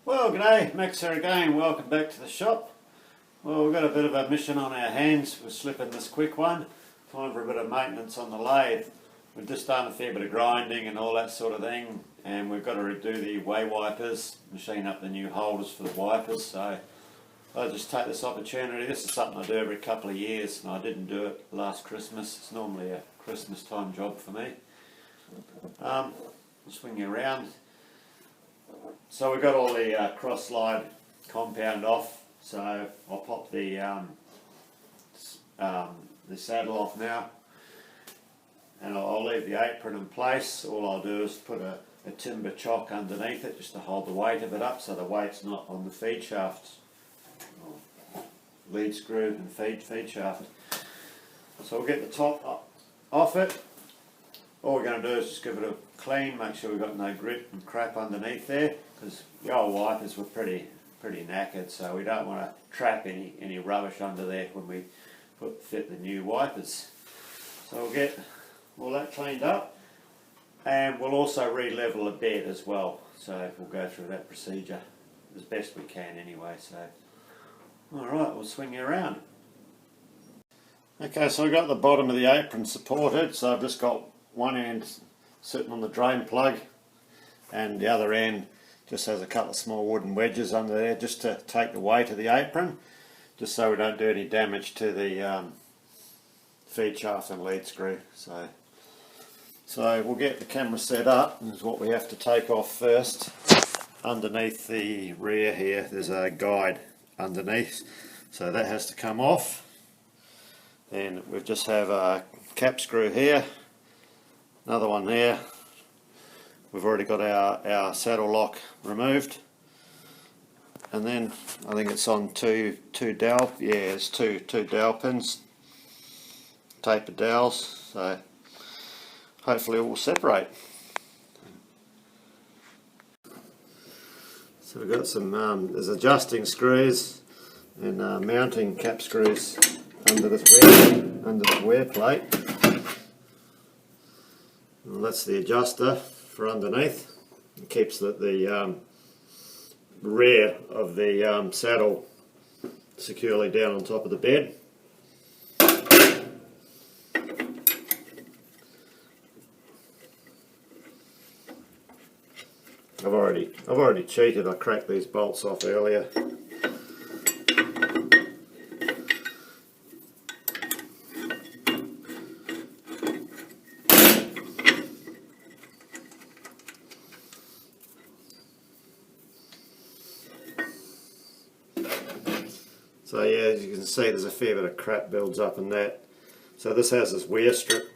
Well, g'day, Max here again. Welcome back to the shop. Well, we've got a bit of a mission on our hands. We're slipping this quick one. Time for a bit of maintenance on the lathe. We've just done a fair bit of grinding and all that sort of thing, and we've got to redo the way wipers, machine up the new holders for the wipers. So I'll just take this opportunity. This is something I do every couple of years, and I didn't do it last Christmas. It's normally a Christmas time job for me. I'll swing you around. So we've got all the cross slide compound off, so I'll pop the saddle off now, and I'll leave the apron in place. All I'll do is put a timber chock underneath it just to hold the weight of it up, so the weight's not on the feed shaft, lead screw and feed shaft. So we'll get the top off it. All we're going to do is just give it a clean, make sure we've got no grit and crap underneath there, because the old wipers were pretty knackered, so we don't want to trap any rubbish under there when we fit the new wipers. So we'll get all that cleaned up, and we'll also re-level the bed as well, so we'll go through that procedure as best we can anyway. So alright, we'll swing you around. Okay, so we've got the bottom of the apron supported, so I've just got one end sitting on the drain plug, and the other end just has a couple of small wooden wedges under there just to take the weight of the apron, just so we don't do any damage to the feed shaft and lead screw. So we'll get the camera set up, and this is what we have to take off first. Underneath the rear here there's a guide underneath, so that has to come off. Then we just have a cap screw here, another one there. We've already got our saddle lock removed, and then I think it's on two dowel. Yeah, it's two dowel pins, tapered dowels. So hopefully it will separate. So we've got some there's adjusting screws and mounting cap screws under this wear plate. Well, that's the adjuster for underneath. It keeps the rear of the saddle securely down on top of the bed. I've already cheated. I cracked these bolts off earlier. So yeah, as you can see, there's a fair bit of crap builds up in that. So this has this wear strip,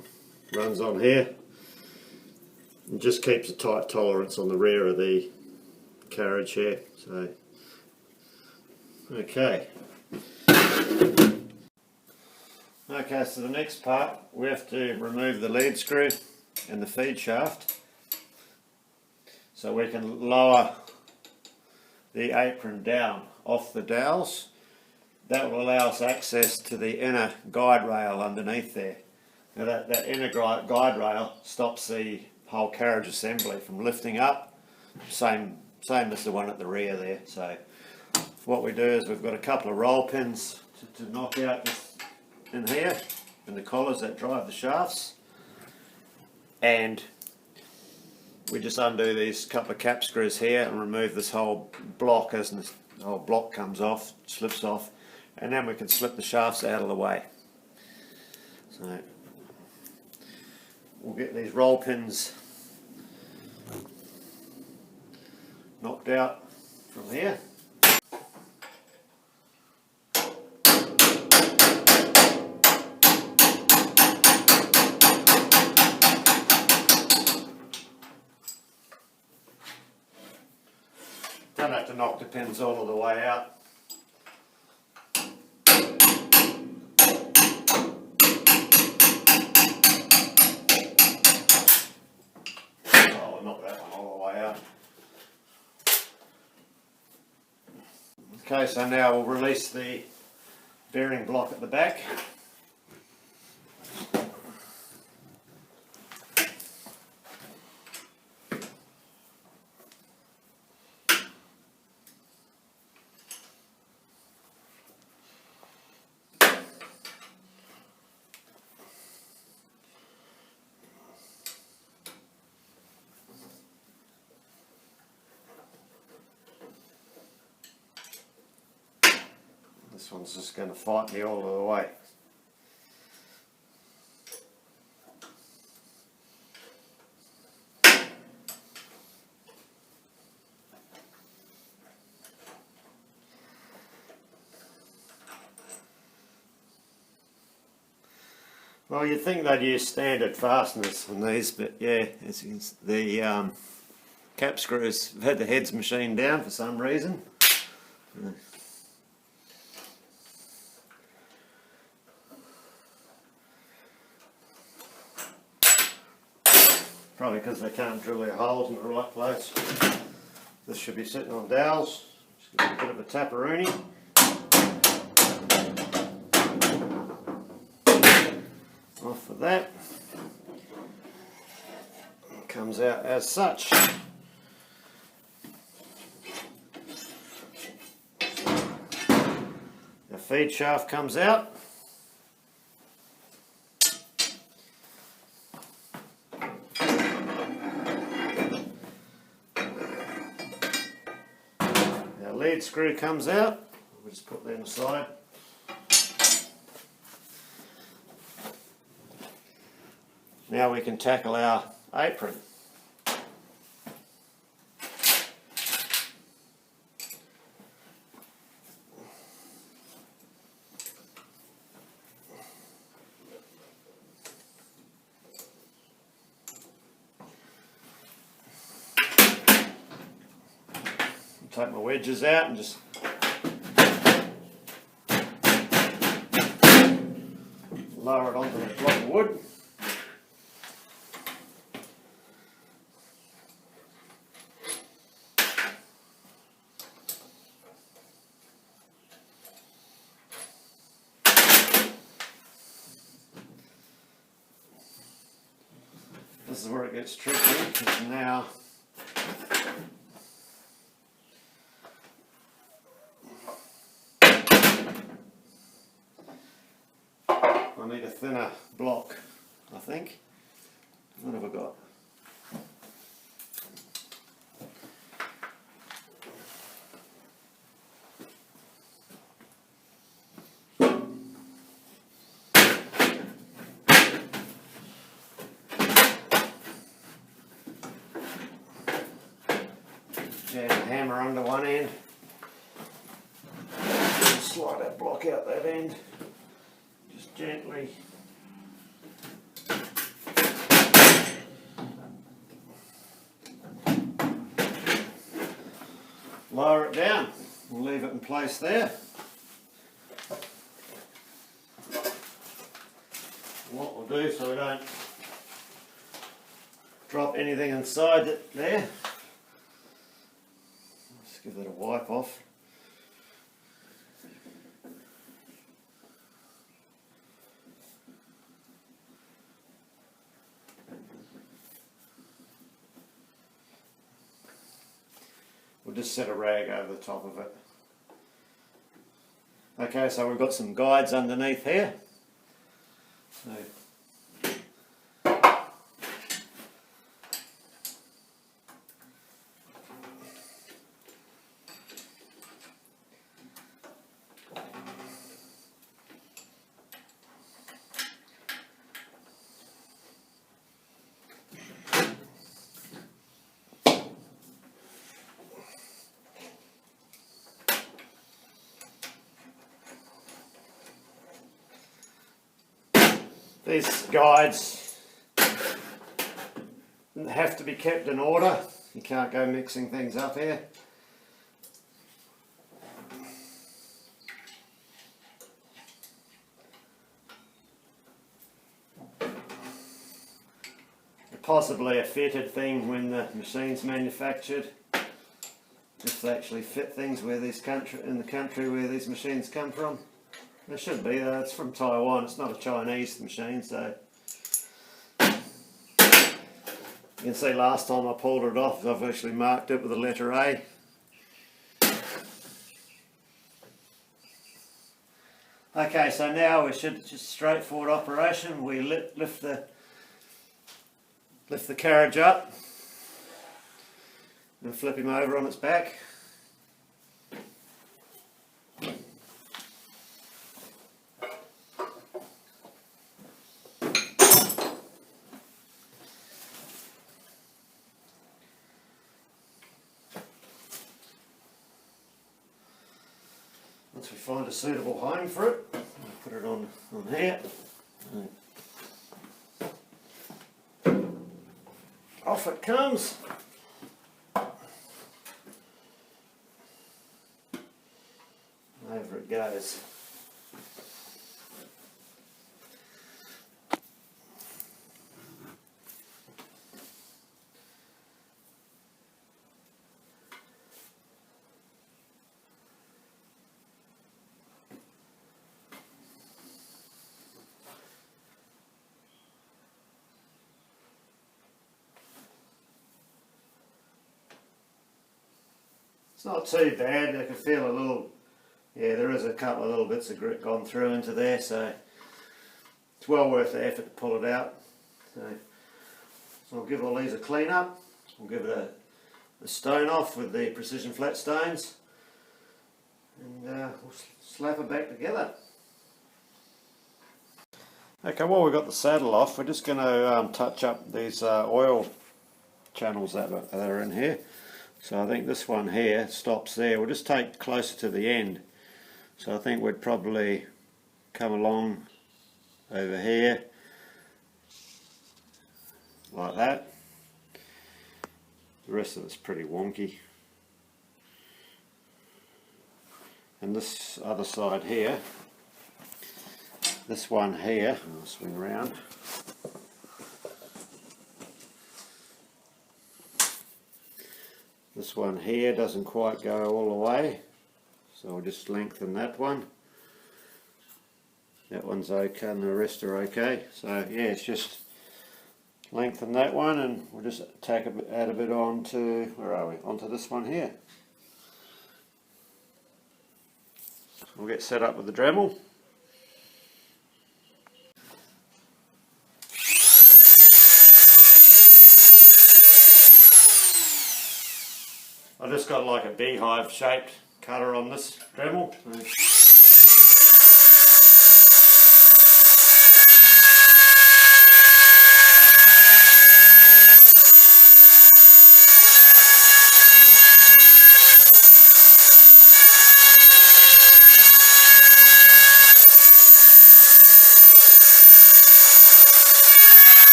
runs on here. It just keeps a tight tolerance on the rear of the carriage here. So, okay. Okay, so the next part, we have to remove the lead screw and the feed shaft, so we can lower the apron down off the dowels. That will allow us access to the inner guide rail underneath there. Now that inner guide rail stops the whole carriage assembly from lifting up, same as the one at the rear there. So what we do is we've got a couple of roll pins to knock out this in here, and the collars that drive the shafts, and we just undo these couple of cap screws here and remove this whole block as the whole block comes off, slips off, and then we can slip the shafts out of the way. So we'll get these roll pins knocked out from here. Don't have to knock the pins all of the way out. Okay, so now we'll release the bearing block at the back. This one's just going to fight me all the way. Well, you'd think they'd use standard fasteners on these, but yeah, as you can see, the cap screws have had the heads machined down for some reason. Probably because they can't drill their holes in the right place. This should be sitting on dowels. Just give it a bit of a taparoonie. Off for that. It comes out as such. The feed shaft comes out. Our lead screw comes out. We'll just put them aside. Now we can tackle our apron. Take my wedges out and just lower it onto the block of wood. This is where it gets tricky, because now I need a thinner block, I think. What have I got? Jam the hammer under one end. Slide that block out that end. Just gently. Lower it down. We'll leave it in place there. What we'll do so we don't drop anything inside it there. Let's give that a wipe off. We'll just set a rag over the top of it. Okay, so we've got some guides underneath here. So these guides have to be kept in order. You can't go mixing things up here. Possibly a fitted thing when the machine's manufactured. If they actually fit things where these in the country where these machines come from. There should be though, it's from Taiwan, it's not a Chinese machine, so you can see last time I pulled it off I've actually marked it with the letter A. Okay, so now we should just straightforward operation. We lift the carriage up and flip him over on its back. once we find a suitable home for it, I'll put it on here. Off it comes. Over it goes. It's not too bad. I can feel a little, yeah, there is a couple of little bits of grit gone through into there, so it's well worth the effort to pull it out. So I'll give all these a clean up. We'll give it a stone off with the precision flat stones, and we'll slap it back together. Okay, while we've got the saddle off, we're just going to touch up these oil channels that are in here. So I think this one here stops there. We'll just take closer to the end. So I think we'd probably come along over here like that. The rest of it's pretty wonky. And this other side here, this one here, I'll swing around. This one here doesn't quite go all the way, so I'll just lengthen that one. That one's okay and the rest are okay. So yeah, it's just lengthen that one, and we'll just add a bit onto, where are we? Onto this one here. We'll get set up with the Dremel. I've just got like a beehive shaped cutter on this Dremel.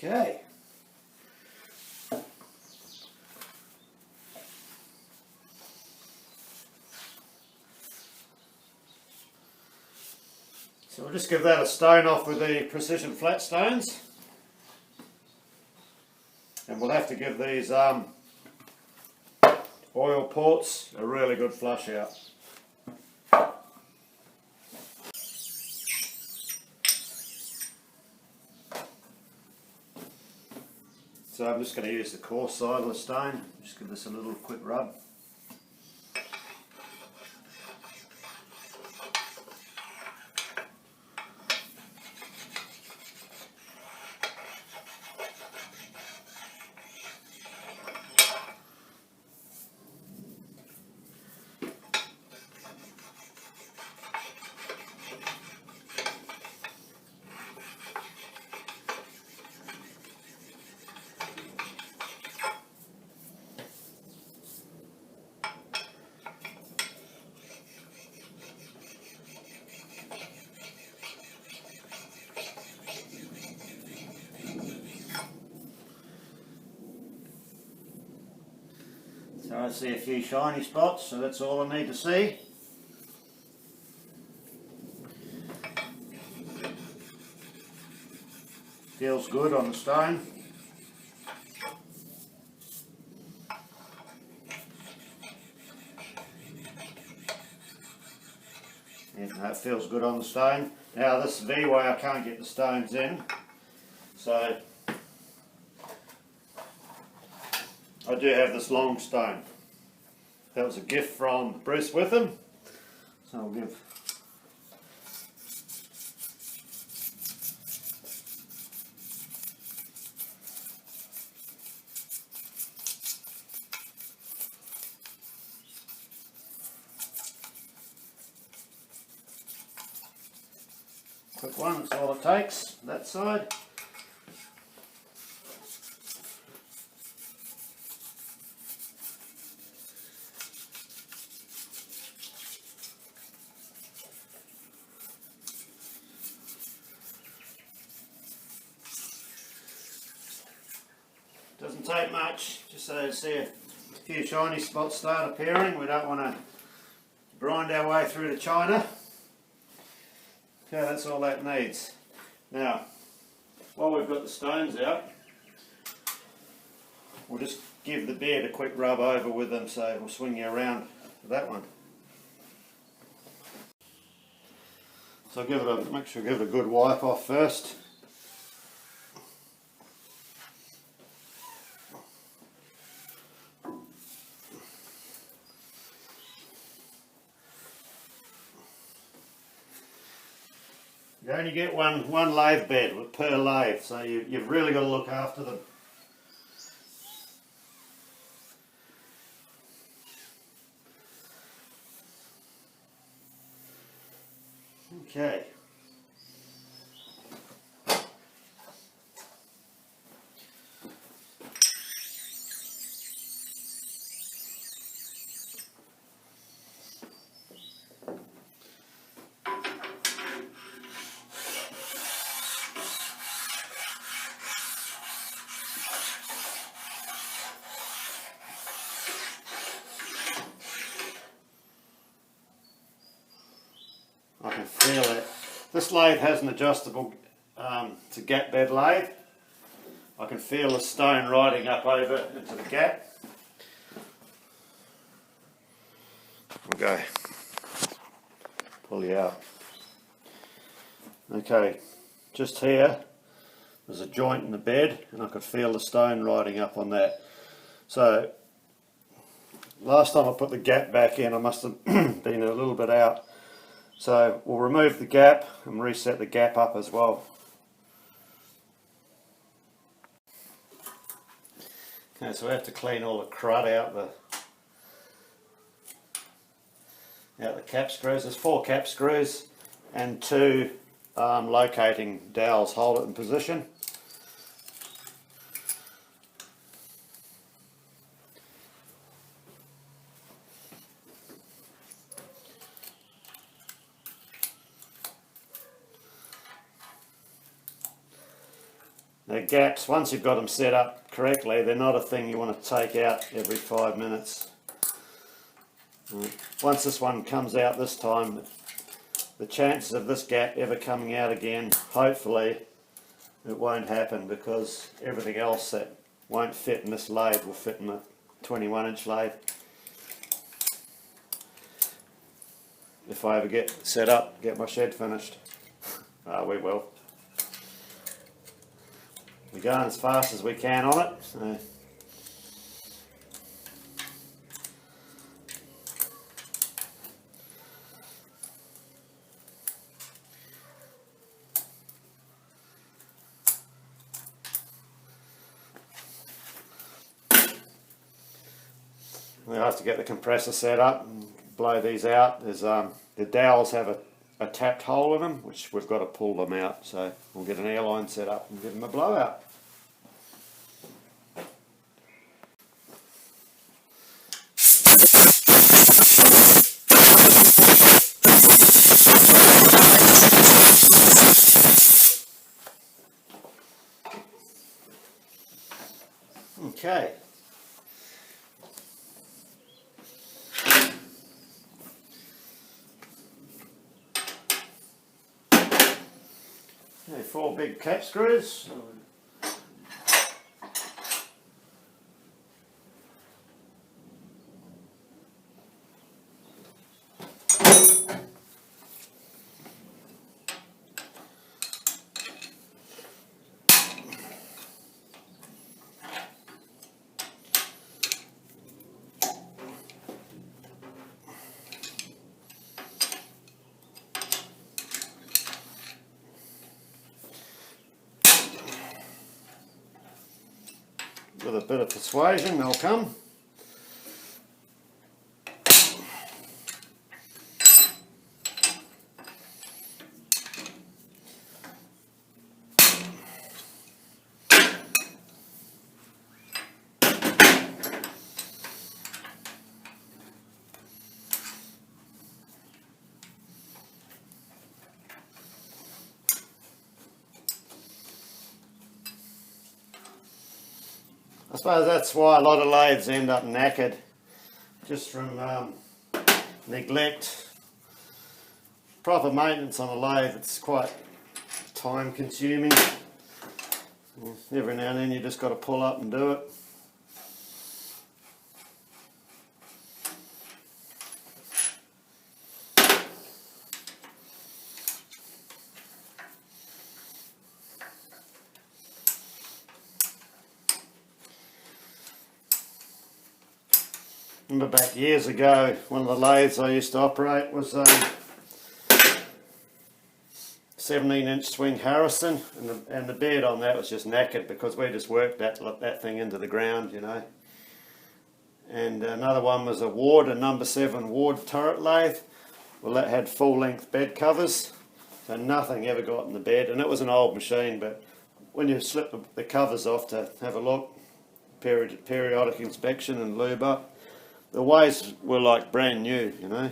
Okay. So we'll just give that a stone off with the precision flat stones. And we'll have to give these oil ports a really good flush out. So I'm just going to use the coarse side of the stone, just give this a little quick rub. So I see a few shiny spots, so that's all I need to see. Feels good on the stone. Yeah, that feels good on the stone. Now this V-way I can't get the stones in, so I do have this long stone. That was a gift from Bruce Witham, so I'll give quick one, that's all it takes, that side. Doesn't take much, just so you see a few shiny spots start appearing. We don't want to grind our way through to China. Okay, that's all that needs. Now, while we've got the stones out, we'll just give the bed a quick rub over with them, so we'll swing you around for that one. So make sure give it a good wipe off first. You only get one lathe bed per lathe, so you've really got to look after them. Okay. I can feel it. This lathe has an adjustable, it's a gap bed lathe. I can feel the stone riding up over into the gap. We'll go. Pull you out. Okay, just here, there's a joint in the bed and I could feel the stone riding up on that. So, last time I put the gap back in, I must have been a little bit out. So we'll remove the gap and reset the gap up as well. Okay, so we have to clean all the crud out the cap screws. There's 4 cap screws and 2 locating dowels hold it in position. The gaps, once you've got them set up correctly, they're not a thing you want to take out every 5 minutes. Once this one comes out this time, the chances of this gap ever coming out again, hopefully it won't happen, because everything else that won't fit in this lathe will fit in a 21-inch lathe. If I ever get set up, get my shed finished. We will. We're going as fast as we can on it. So. We'll have to get the compressor set up and blow these out. There's the dowels have a tapped hole in them, which we've got to pull them out. So we'll get an airline set up and give them a blowout. Okay. Okay, 4 big cap screws. with a bit of persuasion they'll come. I suppose that's why a lot of lathes end up knackered, just from neglect. Proper maintenance on a lathe, it's quite time consuming. Every now and then you just got to pull up and do it. Remember back years ago, one of the lathes I used to operate was 17-inch swing Harrison, and the bed on that was just knackered because we just worked that thing into the ground, you know. And another one was a Ward, a number 7 Ward turret lathe. Well, that had full-length bed covers, so nothing ever got in the bed, and it was an old machine, but when you slip the covers off to have a look, periodic inspection and lube up, the ways were like brand new, you know.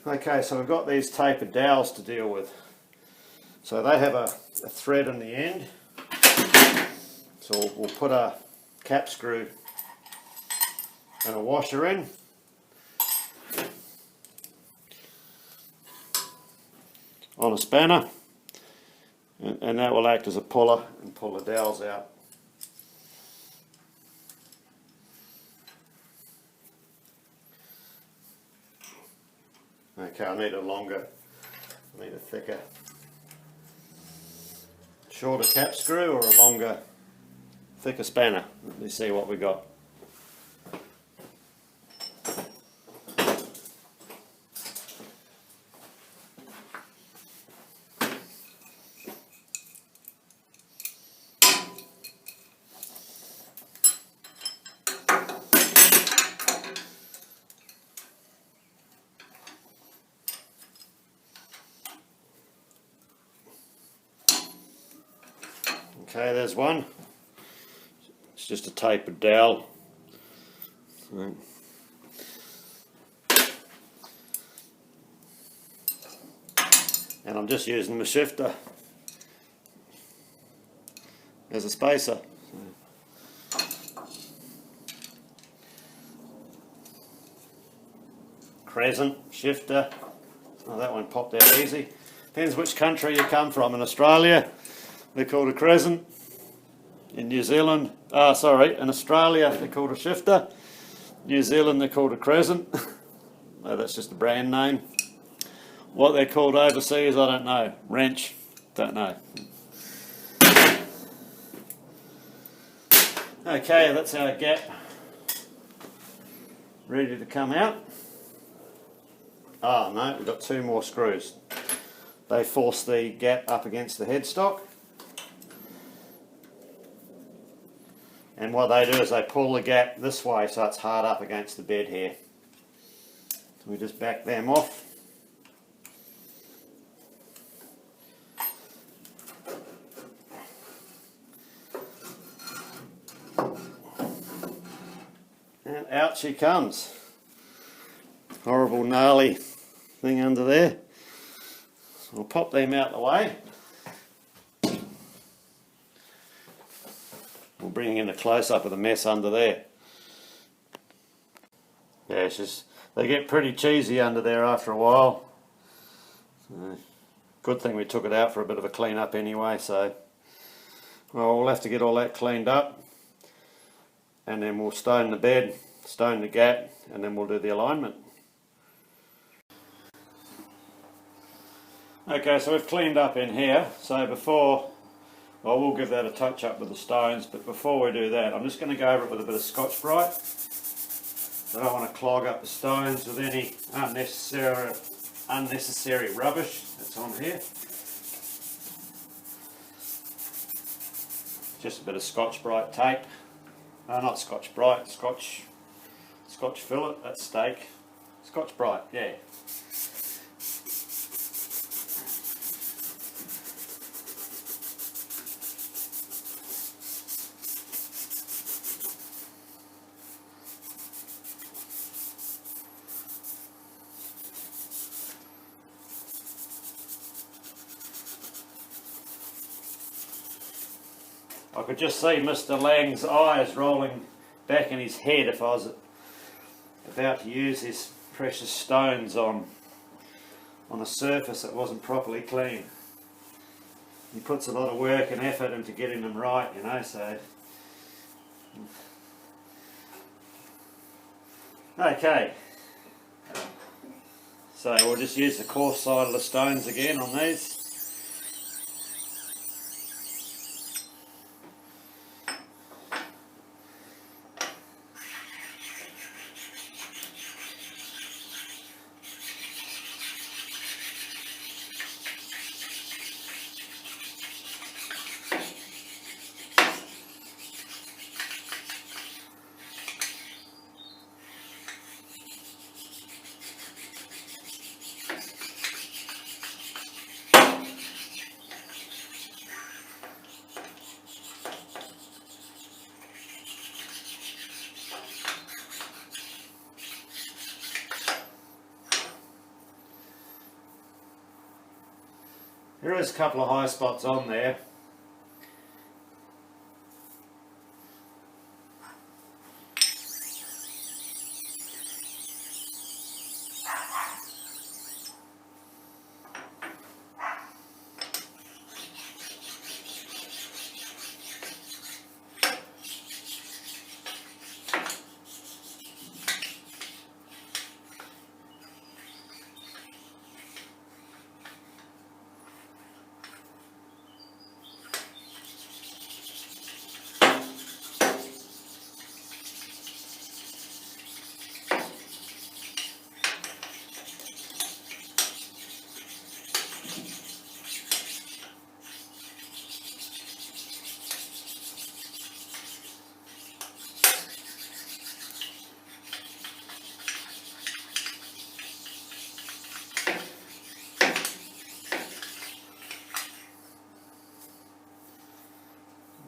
Okay, so we've got these tapered dowels to deal with. So they have a thread in the end. So we'll put a cap screw and a washer in. On a spanner. And that will act as a puller and pull the dowels out. Okay, I need a thicker, shorter cap screw or a longer, thicker spanner. Let me see what we got. Okay, there's one. It's just a tapered dowel. And I'm just using the shifter as a spacer. Crescent, shifter. Oh, that one popped out easy. Depends which country you come from. In Australia, they're called a crescent. In New Zealand, in Australia, they're called a shifter. New Zealand, they're called a crescent. No, that's just a brand name. What they're called overseas, I don't know. Wrench, don't know. Okay, that's our gap ready to come out. Oh no, we've got 2 more screws. They force the gap up against the headstock. And what they do is they pull the gap this way so it's hard up against the bed here. So we just back them off. And out she comes. Horrible gnarly thing under there. So we'll pop them out the way. We'll bring in a close-up of the mess under there. Yeah, it's just, they get pretty cheesy under there after a while. So, good thing we took it out for a bit of a clean up anyway, so well, we'll have to get all that cleaned up, and then we'll stone the bed, stone the gap, and then we'll do the alignment. Okay, so we've cleaned up in here, so before, well, we'll give that a touch up with the stones, but before we do that, I'm just going to go over it with a bit of Scotch-Brite. I don't want to clog up the stones with any unnecessary rubbish that's on here. just a bit of Scotch-Brite tape. Not Scotch-Brite, Scotch fillet, that's steak. Scotch-Brite, yeah. I could just see Mr. Lang's eyes rolling back in his head if I was about to use his precious stones on a surface that wasn't properly clean. He puts a lot of work and effort into getting them right, you know, so... Okay, so we'll just use the coarse side of the stones again on these. There is a couple of high spots on there.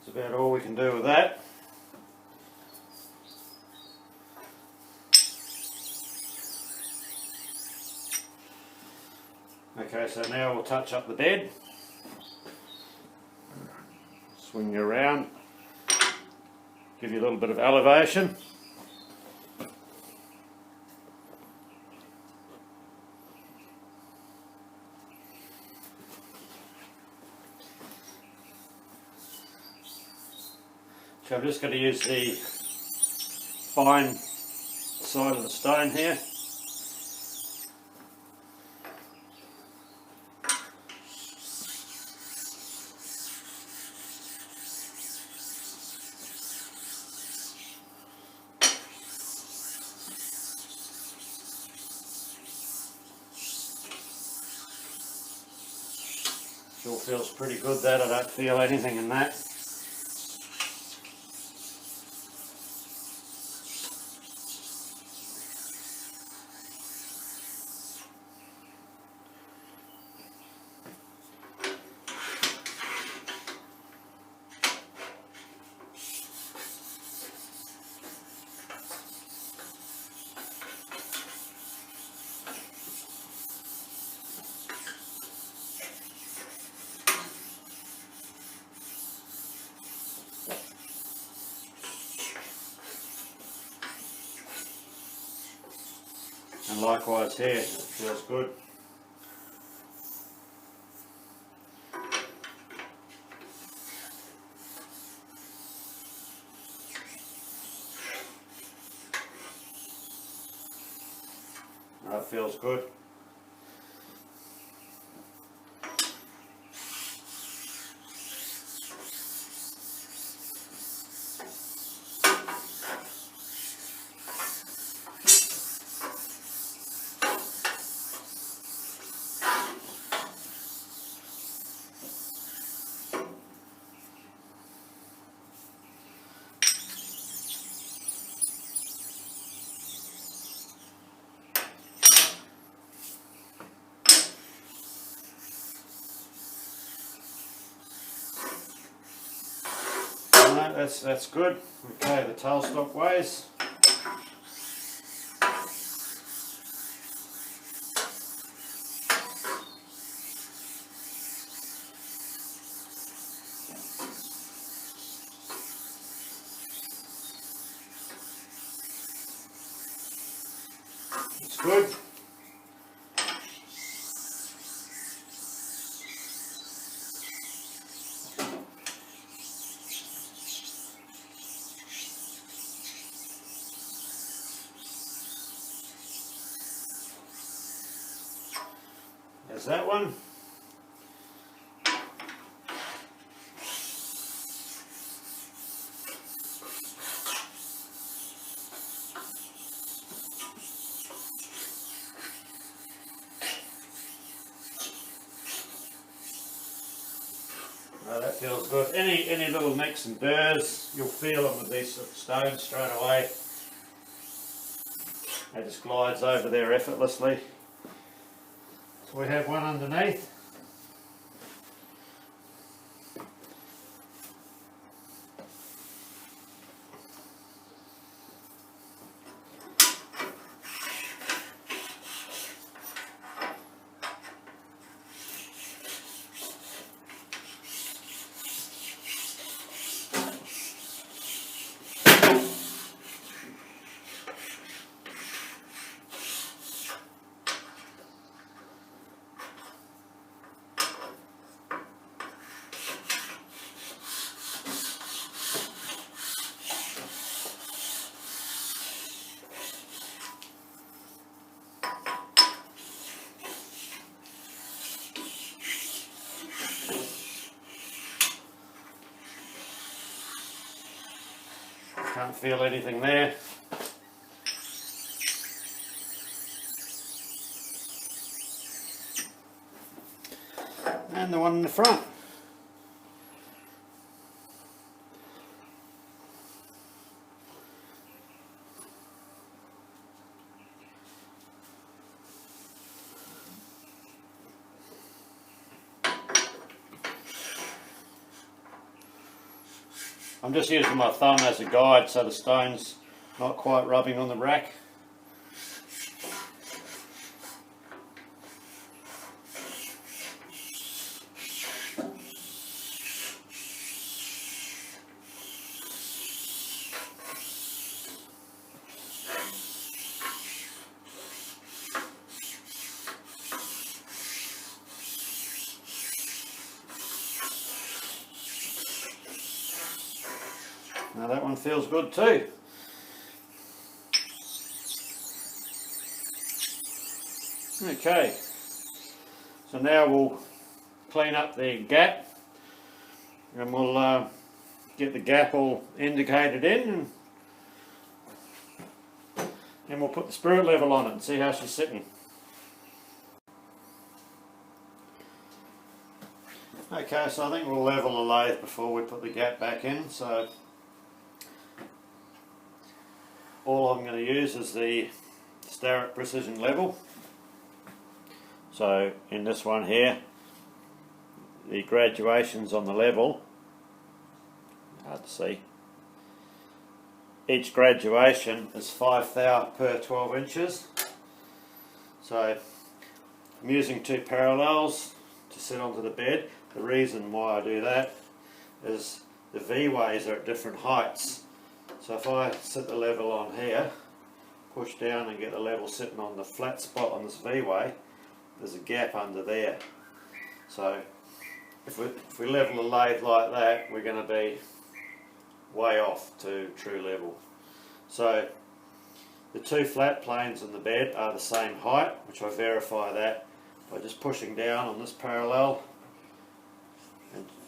That's about all we can do with that. Okay, so now we'll touch up the bed. Swing you around, give you a little bit of elevation. So I'm just going to use the fine side of the stone here. Sure feels pretty good that, I don't feel anything in that. And likewise here, it feels good. That feels good. that's good. Okay, the tailstock weighs. It's good. There's that one. Oh, that feels good. Any little nicks and burrs, you'll feel them with these sort of stones straight away. It just glides over there effortlessly. So we have one underneath. Can't feel anything there. And the one in the front. I'm just using my thumb as a guide so the stone's not quite rubbing on the rack. Now that one feels good too. Okay, so now we'll clean up the gap and we'll get the gap all indicated in, and we'll put the spirit level on it and see how she's sitting. Okay, so I think we'll level the lathe before we put the gap back in. So all I'm going to use is the Starrett precision level. So in this one here, the graduations on the level, hard to see, each graduation is 5 thou per 12 inches. So I'm using two parallels to sit onto the bed. The reason why I do that is the V-ways are at different heights. So if I sit the level on here, push down and get the level sitting on the flat spot on this V-way, there's a gap under there. So if we level the lathe like that, we're going to be way off to true level. So the two flat planes on the bed are the same height, which I verify that by just pushing down on this parallel,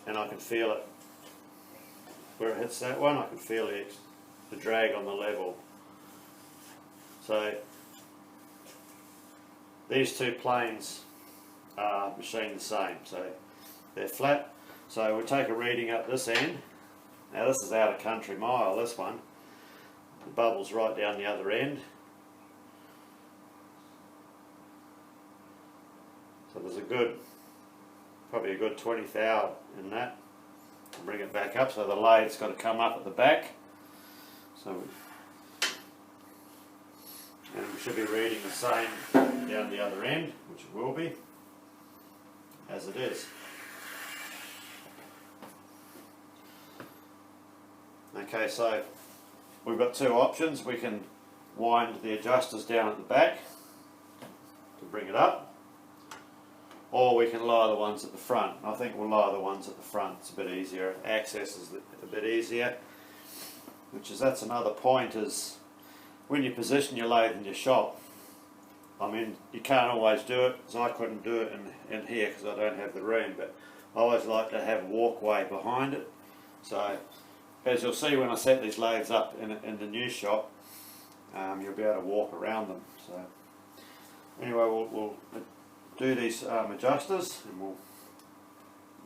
and I can feel it where it hits that one. I can feel the drag on the level. So these two planes are machined the same, so they're flat. So we'll take a reading up this end. Now this is out of country mile, this one. The bubble's right down the other end. So there's probably a good 20 thou in that. bring it back up, so the lathe's got to come up at the back. So and we should be reading the same down the other end, which it will be, as it is. Okay, so we've got two options. We can wind the adjusters down at the back to bring it up, or we can lower the ones at the front. I think we'll lower the ones at the front. It's a bit easier. Access is a bit easier, that's another point, is when you position your lathe in your shop, I mean, you can't always do it, so I couldn't do it in here because I don't have the room, but I always like to have a walkway behind it. So as you'll see when I set these lathes up in the new shop, you'll be able to walk around them. So anyway, we'll do these adjusters and we'll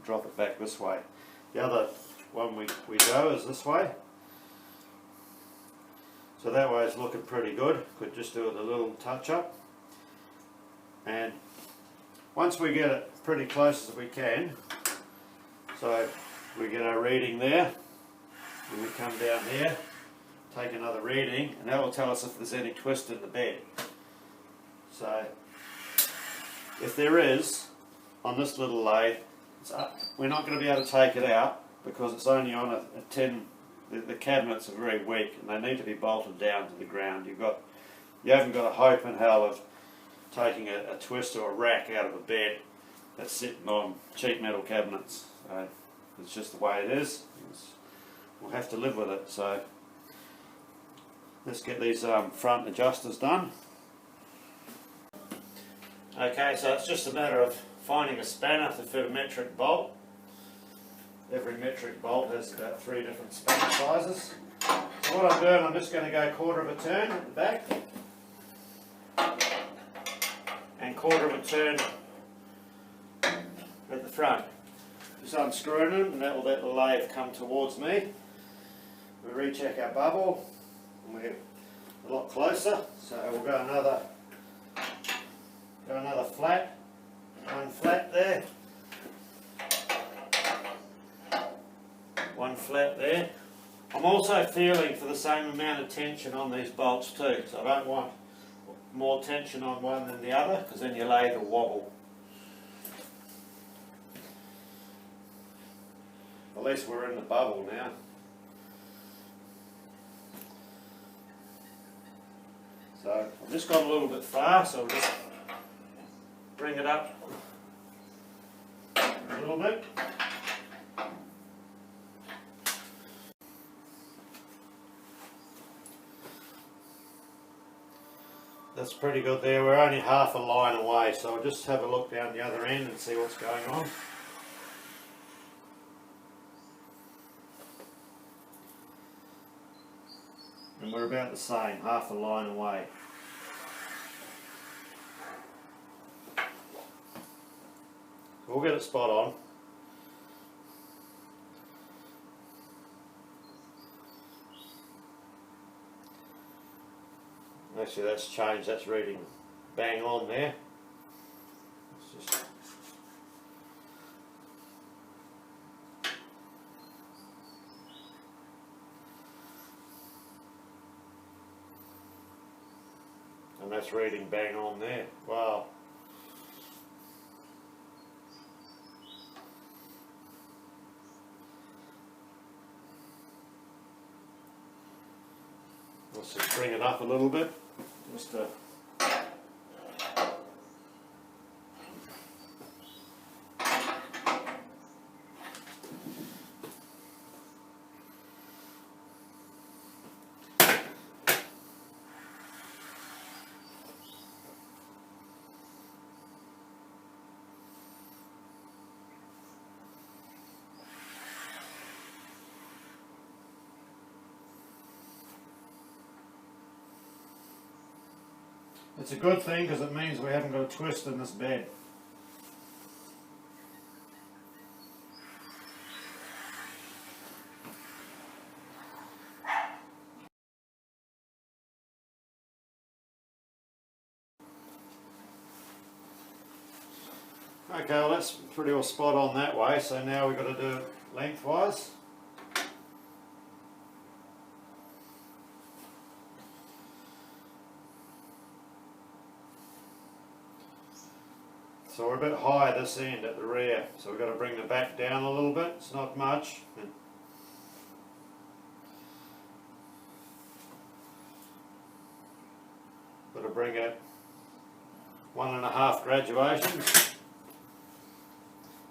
drop it back this way. The other one we go is this way. So that way it's looking pretty good. Could just do it a little touch up. And once we get it pretty close as we can, so we get our reading there, and we come down here, take another reading, and that will tell us if there's any twist in the bed. So if there is, on this little lathe, we're not going to be able to take it out because it's only on a tin. The cabinets are very weak and they need to be bolted down to the ground. You haven't got a hope in hell of taking a twist or a rack out of a bed that's sitting on cheap metal cabinets. So it's just the way it is. We'll have to live with it. So let's get these front adjusters done. Okay, so it's just a matter of finding a spanner to fit a metric bolt. Every metric bolt has about 3 different spanner sizes. So what I'm doing, I'm just going to go 1/4 of a turn at the back and 1/4 of a turn at the front. Just unscrewing them, and that will let the lathe come towards me. We recheck our bubble and we're a lot closer, so we'll go another flat, one flat there. One flat there. I'm also feeling for the same amount of tension on these bolts too, so I don't want more tension on one than the other because then your lathe will wobble. At least we're in the bubble now. So I've just gone a little bit far, so I'll just bring it up a little bit. That's pretty good there. We're only half a line away, so I'll just have a look down the other end and see what's going on. And we're about the same, half a line away. We'll get it spot on. Actually, that's changed. That's reading bang on there. It's just and that's reading bang on there. Wow. Let's just bring it up a little bit. Just it's a good thing because it means we haven't got a twist in this bed. Okay, well that's pretty well spot on that way, so now we've got to do lengthwise. So we're a bit high at this end at the rear, so we've got to bring the back down a little bit. It's not much. Got to bring it 1.5 graduations.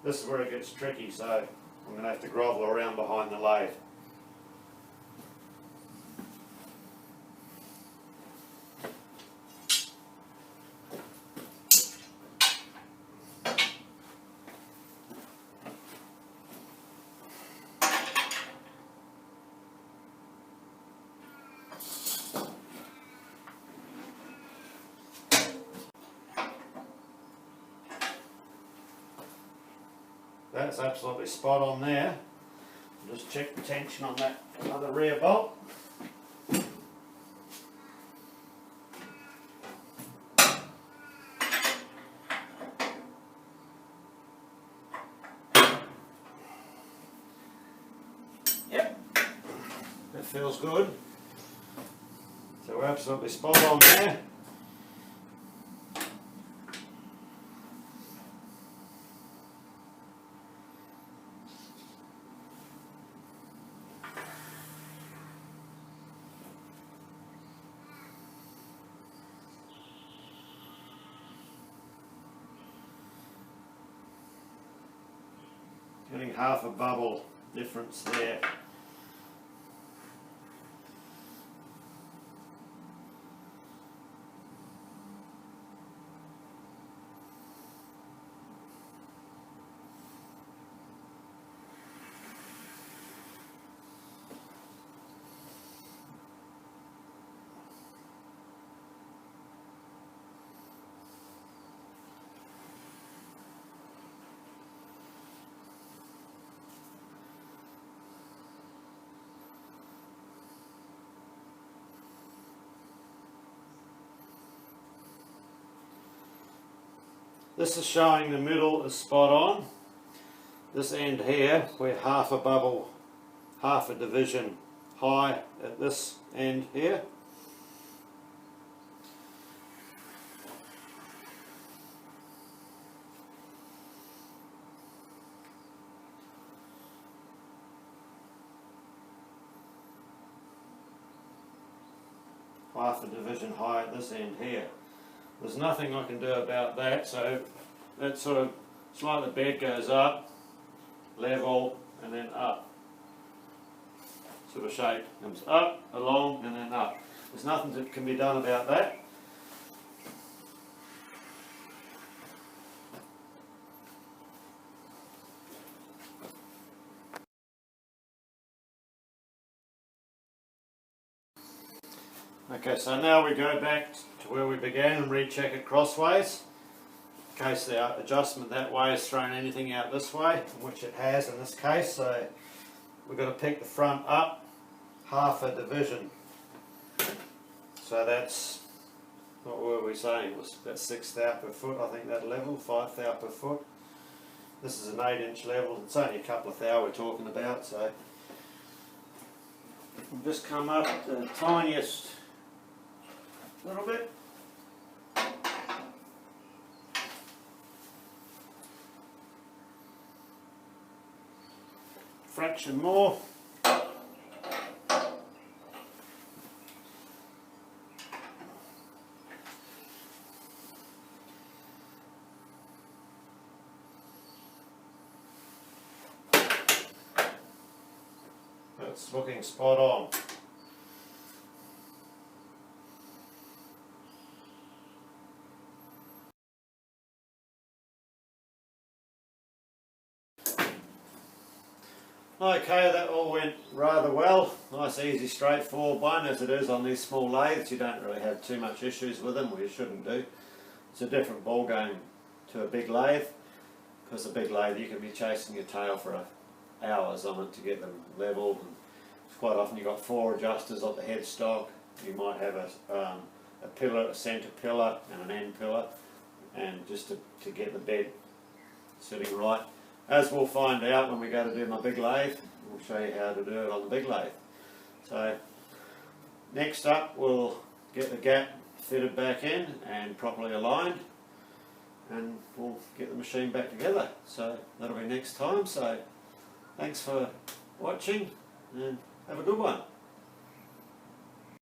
This is where it gets tricky, so I'm going to have to grovel around behind the lathe. That's absolutely spot on there. Just check the tension on that other rear bolt. Yep, that feels good. So we're absolutely spot on there. Getting half a bubble difference there. This is showing the middle is spot on. This end here, we're half a bubble, half a division high at this end here. Half a division high at this end here. There's nothing I can do about that, so that sort of, it's like the bed goes up, level, and then up. Sort of shape comes up, along, and then up. There's nothing that can be done about that. Okay, so now we go back to where we began and recheck it crossways. In case the adjustment that way has thrown anything out this way, which it has in this case, so we've got to pick the front up half a division. So that's, what were we saying, it was about 6 thou per foot, I think that level, 5 thou per foot. This is an 8-inch level, it's only a couple of thou we're talking about, so we'll just come up the tiniest little bit. Fraction more. That's looking spot on. Okay, that all went rather well. Nice, easy, straightforward one, as it is on these small lathes. You don't really have too much issues with them, or you shouldn't do. It's a different ball game to a big lathe, because a big lathe you can be chasing your tail for hours on it to get them levelled. And quite often you've got 4 adjusters on the headstock. You might have a pillar, a centre pillar and an end pillar, and just to get the bed sitting right. as we'll find out when we go to do my big lathe. We'll show you how to do it on the big lathe. So next up we'll get the gap fitted back in and properly aligned, and we'll get the machine back together. So that'll be next time. So thanks for watching and have a good one.